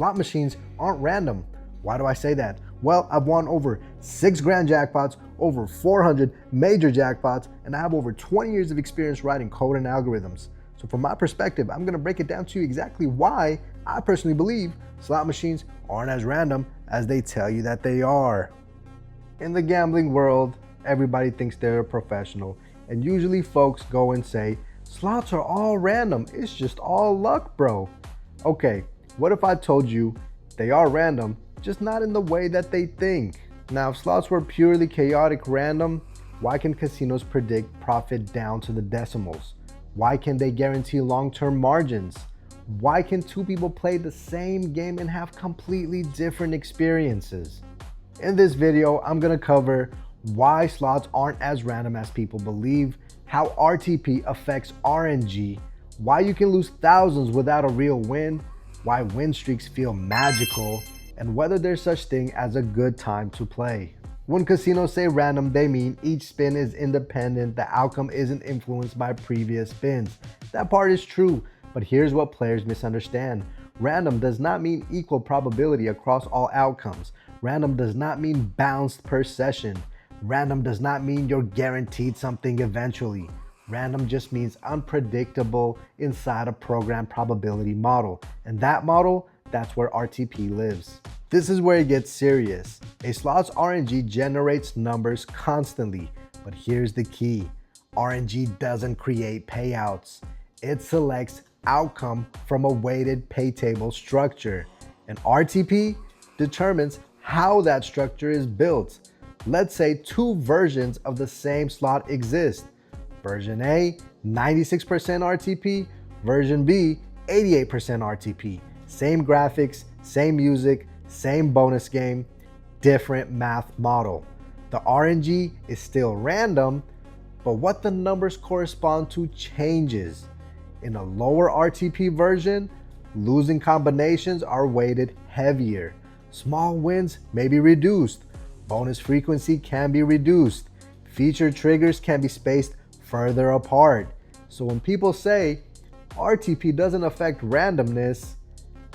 slot machines aren't random. Why do I say that? Well, I've won over 6 grand jackpots, over 400 major jackpots, and I have over 20 years of experience writing code and algorithms. So from my perspective, I'm gonna break it down to you exactly why I personally believe slot machines aren't as random as they tell you that they are. In the gambling world, everybody thinks they're a professional, and usually folks go and say, slots are all random, it's just all luck, bro. Okay, what if I told you they are random, just not in the way that they think? Now, if slots were purely chaotic random, why can casinos predict profit down to the decimals? Why can they guarantee long-term margins? Why can two people play the same game and have completely different experiences? In this video, I'm gonna cover why slots aren't as random as people believe, how RTP affects RNG, why you can lose thousands without a real win, why win streaks feel magical, and whether there's such thing as a good time to play. When casinos say random, they mean each spin is independent, the outcome isn't influenced by previous spins. That part is true, but here's what players misunderstand. Random does not mean equal probability across all outcomes. Random does not mean bounced per session. Random does not mean you're guaranteed something eventually. Random just means unpredictable inside a programmed probability model. And that model, that's where RTP lives. This is where it gets serious. A slot's RNG generates numbers constantly, but here's the key. RNG doesn't create payouts. It selects outcome from a weighted pay table structure. And RTP determines how that structure is built. Let's say two versions of the same slot exist. Version A, 96% RTP, version B, 88% RTP. Same graphics, same music, same bonus game, different math model. The RNG is still random, but what the numbers correspond to changes. In a lower RTP version, losing combinations are weighted heavier. Small wins may be reduced. Bonus frequency can be reduced. Feature triggers can be spaced further apart. So when people say RTP doesn't affect randomness,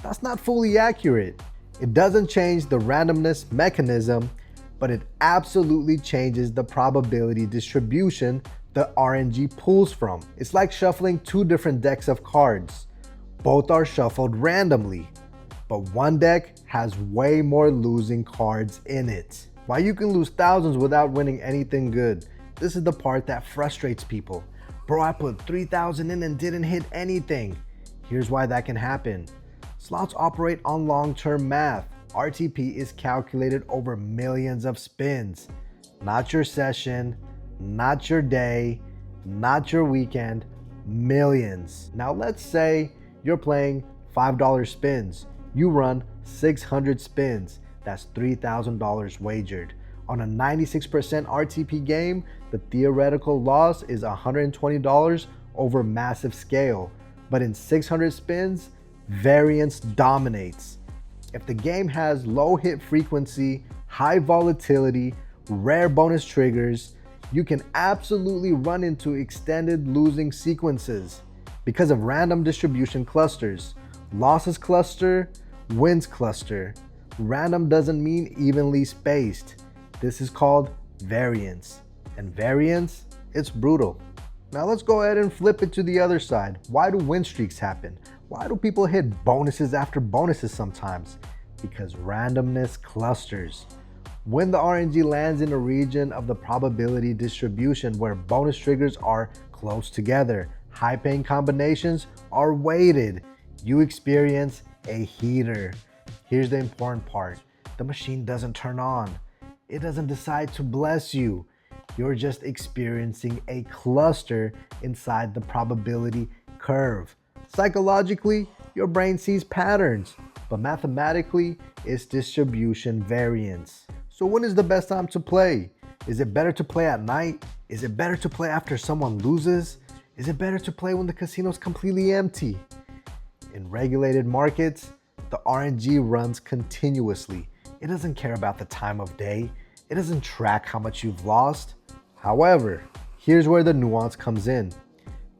that's not fully accurate. It doesn't change the randomness mechanism, but it absolutely changes the probability distribution the RNG pulls from. It's like shuffling two different decks of cards. Both are shuffled randomly, but one deck has way more losing cards in it. Why you can lose thousands without winning anything good. This is the part that frustrates people. Bro, I put 3,000 in and didn't hit anything. Here's why that can happen. Slots operate on long-term math. RTP is calculated over millions of spins. Not your session, not your day, not your weekend, millions. Now let's say you're playing $5 spins. You run 600 spins. That's $3,000 wagered. On a 96% RTP game, the theoretical loss is $120 over massive scale. But in 600 spins, variance dominates. If the game has low hit frequency, high volatility, rare bonus triggers, you can absolutely run into extended losing sequences because of random distribution clusters. Losses cluster, wins cluster. Random doesn't mean evenly spaced. This is called variance. And variance, it's brutal. Now let's go ahead and flip it to the other side. Why do win streaks happen? Why do people hit bonuses after bonuses sometimes? Because randomness clusters. When the RNG lands in a region of the probability distribution where bonus triggers are close together, high-paying combinations are weighted, you experience a heater. Here's the important part. The machine doesn't turn on. It doesn't decide to bless you. You're just experiencing a cluster inside the probability curve. Psychologically, your brain sees patterns, but mathematically, it's distribution variance. So when is the best time to play? Is it better to play at night? Is it better to play after someone loses? Is it better to play when the casino's completely empty? In regulated markets, the RNG runs continuously. It doesn't care about the time of day. It doesn't track how much you've lost. However, here's where the nuance comes in.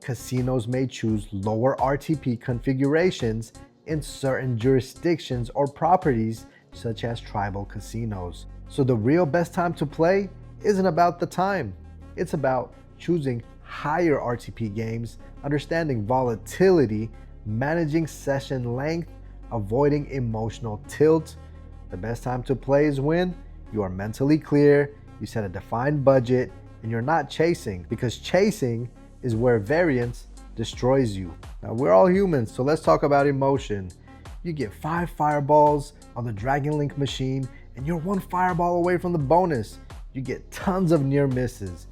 Casinos may choose lower RTP configurations in certain jurisdictions or properties such as tribal casinos. So the real best time to play isn't about the time. It's about choosing higher RTP games, understanding volatility, managing session length, avoiding emotional tilt. The best time to play is when you are mentally clear, you set a defined budget, and you're not chasing, because chasing is where variance destroys you. Now, we're all humans, so let's talk about emotion. You get 5 fireballs on the Dragon Link machine, and you're 1 fireball away from the bonus. You get tons of near misses.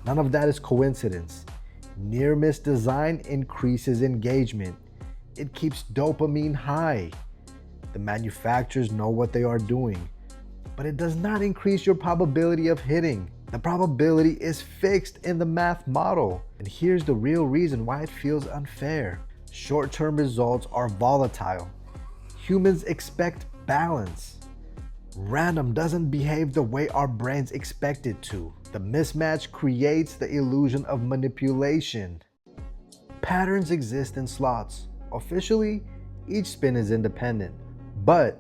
None of that is coincidence. Near miss design increases engagement. It keeps dopamine high. The manufacturers know what they are doing, but it does not increase your probability of hitting. The probability is fixed in the math model. And here's the real reason why it feels unfair. Short-term results are volatile. Humans expect balance. Random doesn't behave the way our brains expect it to. The mismatch creates the illusion of manipulation. Patterns exist in slots. Officially, each spin is independent, but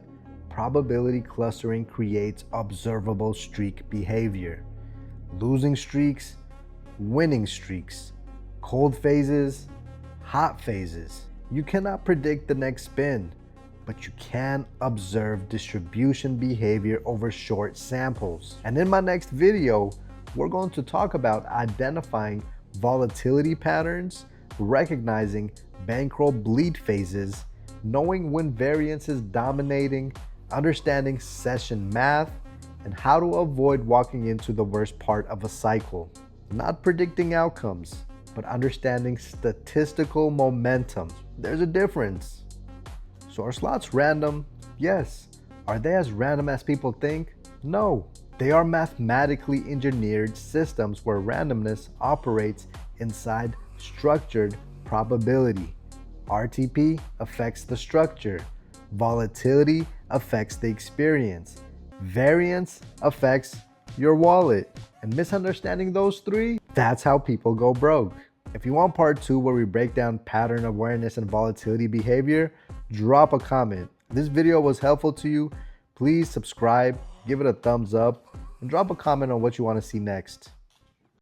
probability clustering creates observable streak behavior. Losing streaks, winning streaks, cold phases, hot phases. You cannot predict the next spin, but you can observe distribution behavior over short samples. And in my next video, we're going to talk about identifying volatility patterns, recognizing bankroll bleed phases, knowing when variance is dominating, understanding session math, and how to avoid walking into the worst part of a cycle. Not predicting outcomes, but understanding statistical momentum. There's a difference. So are slots random? Yes. Are they as random as people think? No. They are mathematically engineered systems where randomness operates inside structured probability. RTP affects the structure. Volatility affects the experience. Variance affects your wallet. And misunderstanding those 3, that's how people go broke. If you want part 2 where we break down pattern awareness and volatility behavior, drop a comment. If this video was helpful to you, please subscribe, give it a thumbs up, and drop a comment on what you want to see next.